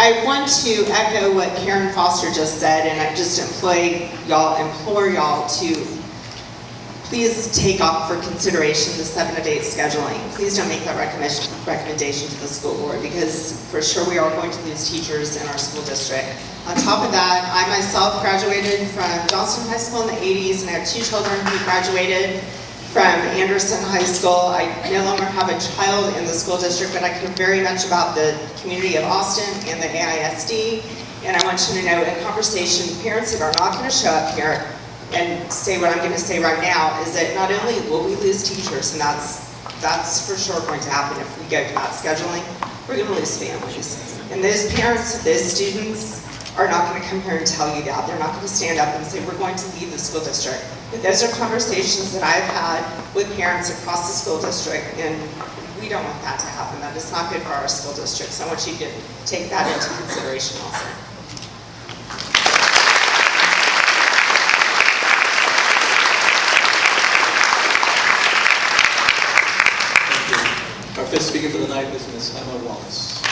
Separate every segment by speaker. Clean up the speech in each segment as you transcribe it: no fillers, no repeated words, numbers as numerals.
Speaker 1: I want to echo what Karen Foster just said, and I just implore y'all to please take off for consideration the 7 to 8 scheduling. Please don't make that recommendation to the school board, because for sure we are going to lose teachers in our school district. On top of that, I myself graduated from Johnston High School in the 80s, and I have 2 children who graduated from Anderson High School. I no longer have a child in the school district, but I care very much about the community of Austin and the AISD. And I want you to know, in conversation, parents that are not going to show up here and say what I'm going to say right now is that not only will we lose teachers, and that's for sure going to happen if we go to that scheduling, we're going to lose families. And those parents, those students are not going to come here and tell you that. They're not going to stand up and say, we're going to leave the school district. But those are conversations that I've had with parents across the school district, and we don't want that to happen. That is not good for our school district. So I want you to take that into consideration also.
Speaker 2: Our fifth speaker for the night is Ms. Emma Wallace.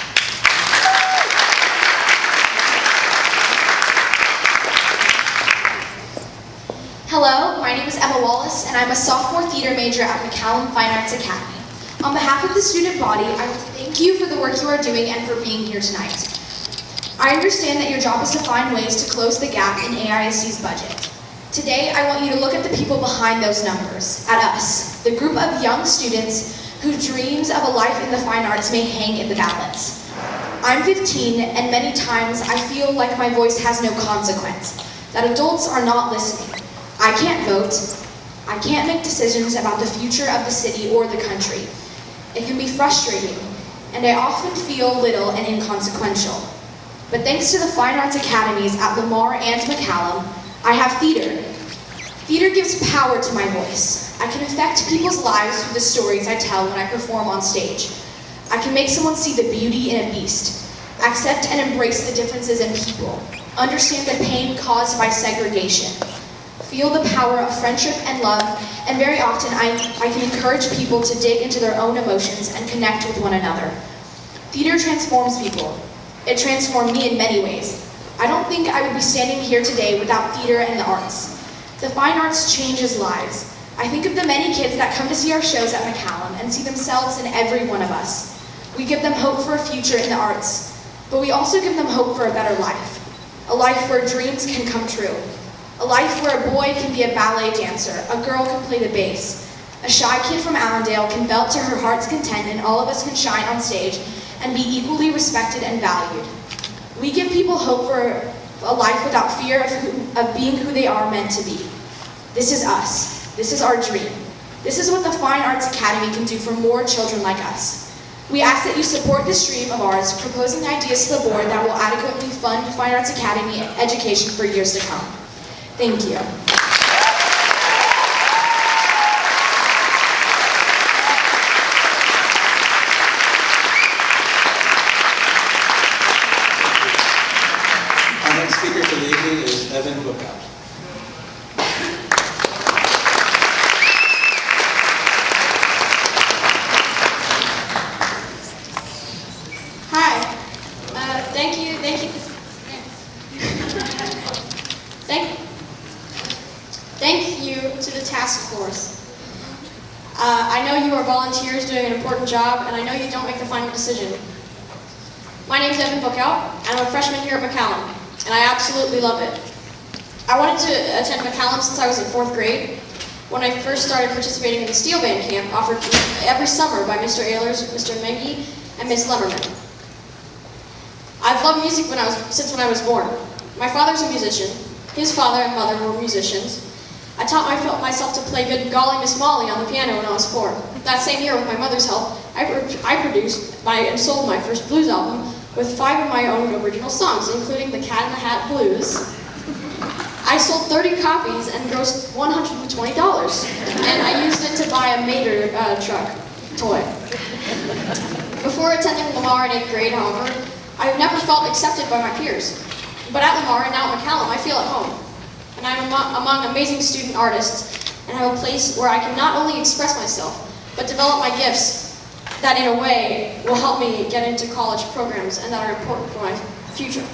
Speaker 3: Hello, my name is Emma Wallace, and I'm a sophomore theater major at McCallum Fine Arts Academy. On behalf of the student body, I want to thank you for the work you are doing and for being here tonight. I understand that your job is to find ways to close the gap in AISD's budget. Today, I want you to look at the people behind those numbers, at us, the group of young students whose dreams of a life in the fine arts may hang in the balance. I'm 15, and many times I feel like my voice has no consequence, that adults are not listening. I can't vote. I can't make decisions about the future of the city or the country. It can be frustrating, and I often feel little and inconsequential. But thanks to the Fine Arts Academies at Lamar and McCallum, I have theater. Theater gives power to my voice. I can affect people's lives through the stories I tell when I perform on stage. I can make someone see the beauty in a beast, accept and embrace the differences in people, understand the pain caused by segregation, feel the power of friendship and love, and very often I can encourage people to dig into their own emotions and connect with one another. Theater transforms people. It transformed me in many ways. I don't think I would be standing here today without theater and the arts. The fine arts changes lives. I think of the many kids that come to see our shows at McCallum and see themselves in every one of us. We give them hope for a future in the arts, but we also give them hope for a better life. A life where dreams can come true. A life where a boy can be a ballet dancer, a girl can play the bass, a shy kid from Allendale can belt to her heart's content, and all of us can shine on stage and be equally respected and valued. We give people hope for a life without fear of being who they are meant to be. This is us. This is our dream. This is what the Fine Arts Academy can do for more children like us. We ask that you support this dream of ours, proposing ideas to the board that will adequately fund Fine Arts Academy education for years to come. Thank you.
Speaker 2: Our next speaker for the evening is Evan Bookout.
Speaker 4: Hi. Thank you to the task force. I know you are volunteers doing an important job, and I know you don't make the final decision. My name is Evan Bookout, and I'm a freshman here at McCallum, and I absolutely love it. I wanted to attend McCallum since I was in 4th grade, when I first started participating in the steel band camp offered every summer by Mr. Ehlers, Mr. Mengi, and Ms. Lemmerman. I've loved music since when I was born. My father's a musician. His father and mother were musicians. I taught myself to play Good Golly Miss Molly on the piano when I was 4. That same year, with my mother's help, I produced and sold my first blues album with 5 of my own original songs, including the Cat in the Hat Blues. I sold 30 copies and grossed $120, and I used it to buy a Mater truck toy. Before attending Lamar in 8th grade, however, I've never felt accepted by my peers. But at Lamar and now at McCallum, I feel at home. And I'm among amazing student artists, and have a place where I can not only express myself, but develop my gifts that in a way will help me get into college programs and that are important for my future.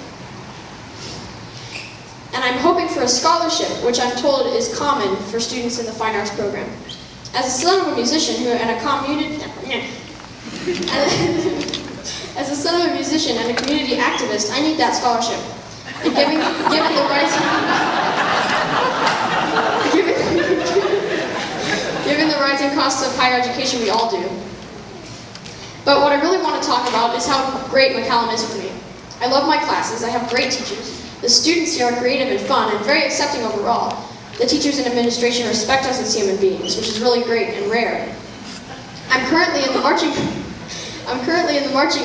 Speaker 4: And I'm hoping for a scholarship, which I'm told is common for students in the fine arts program. As a son of a musician and a community activist, I need that scholarship. And given the rising costs of higher education, we all do. But what I really want to talk about is how great McCallum is for me. I love my classes, I have great teachers. The students here are creative and fun and very accepting overall. The teachers and administration respect us as human beings, which is really great and rare. I'm currently in the marching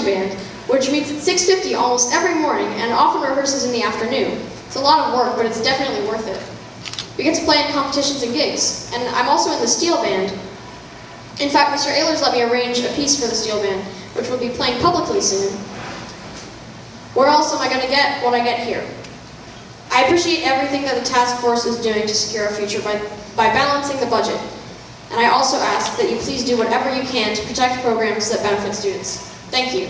Speaker 4: band, which meets at 6:50 almost every morning and often rehearses in the afternoon. It's a lot of work, but it's definitely worth it. We get to play in competitions and gigs, and I'm also in the steel band. In fact, Mr. Ehlers let me arrange a piece for the steel band, which will be playing publicly soon. Where else am I going to get what I get here? I appreciate everything that the task force is doing to secure our future by balancing the budget. And I also ask that you please do whatever you can to protect programs that benefit students. Thank you.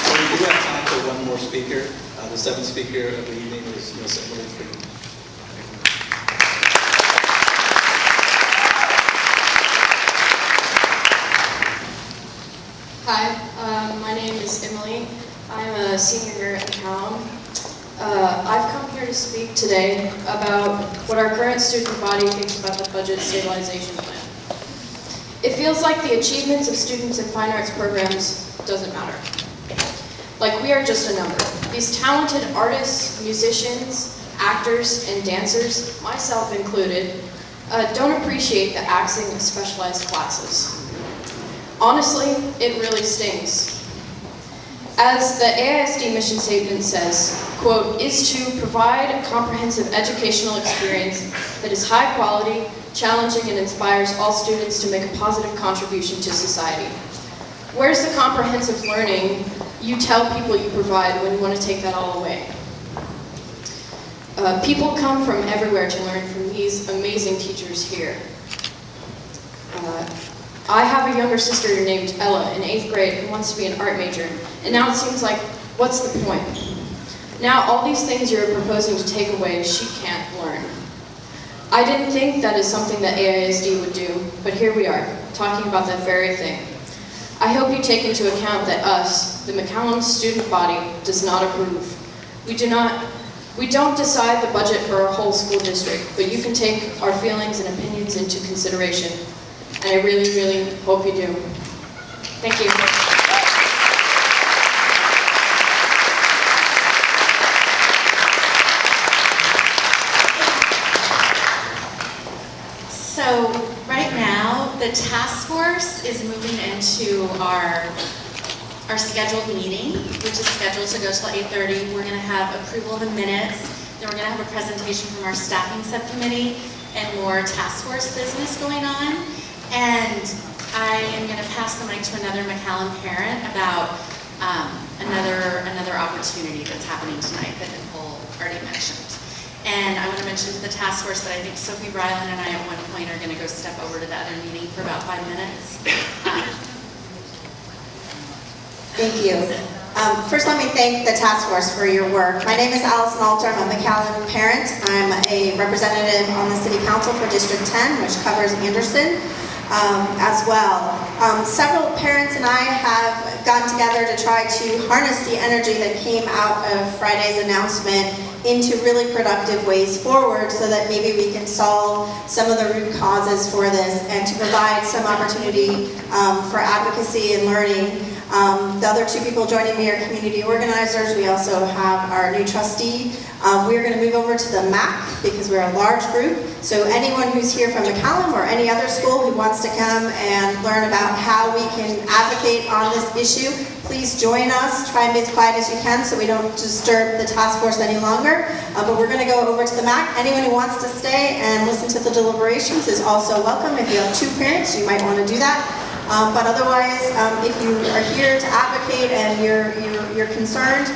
Speaker 2: So we do have time for one more speaker. The seventh speaker of the evening is Miss Emily Freeman.
Speaker 5: Hi, my name is Emily. I'm a senior here at McCallum. I've come here to speak today about what our current student body thinks about the Budget Stabilization Plan. It feels like the achievements of students in fine arts programs doesn't matter. Like we are just a number. These talented artists, musicians, actors, and dancers, myself included, don't appreciate the axing of specialized classes. Honestly, it really stings. As the AISD mission statement says, quote, is to provide a comprehensive educational experience that is high quality, challenging, and inspires all students to make a positive contribution to society. Where's the comprehensive learning you tell people you provide when you want to take that all away? People come from everywhere to learn from these amazing teachers here. I have a younger sister named Ella in 8th grade who wants to be an art major, and now it seems like, what's the point? Now all these things you're proposing to take away, she can't learn. I didn't think that is something that AISD would do, but here we are, talking about that very thing. I hope you take into account that us, the McCallum student body, does not approve. We don't decide the budget for our whole school district, but you can take our feelings and opinions into consideration. And I really, really hope you do. Thank you.
Speaker 6: So right now, the task force is moving into our scheduled meeting, which is scheduled to go till 8:30. We're going to have approval of the minutes. Then we're going to have a presentation from our staffing subcommittee and more task force business going on. And I am going to pass the mic to another McCallum parent about another opportunity that's happening tonight that Nicole already mentioned. And I want to mention to the task force that I think Sophie Bryland and I at one point are going to go step over to the other meeting for about 5 minutes.
Speaker 1: Thank you. First, let me thank the task force for your work. My name is Allison Alter. I'm a McCallum parent. I'm a representative on the City Council for District 10, which covers Anderson as well. Several parents and I have gotten together to try to harness the energy that came out of Friday's announcement into really productive ways forward so that maybe we can solve some of the root causes for this and to provide some opportunity for advocacy and learning. The other two people joining me are community organizers. We also have our new trustee. We're going to move over to the MAC because we're a large group. So anyone who's here from McCallum or any other school who wants to come and learn about how we can advocate on this issue, please join us. Try and be as quiet as you can so we don't disturb the task force any longer. But we're going to go over to the MAC. Anyone who wants to stay and listen to the deliberations is also welcome. If you have two parents, you might want to do that. But otherwise, if you are here to advocate and you're concerned,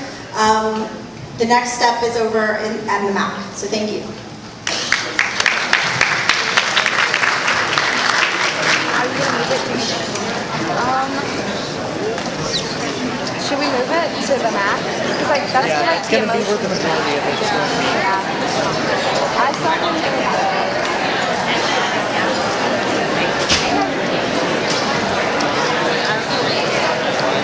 Speaker 1: the next step is over at the MAC. So thank you.
Speaker 7: move it to the max? Because like that's
Speaker 8: Yeah,
Speaker 7: like
Speaker 8: it's
Speaker 7: the
Speaker 8: gonna be where
Speaker 7: emotion.
Speaker 8: the majority of it's going to be.
Speaker 7: Yeah. I saw them doing that.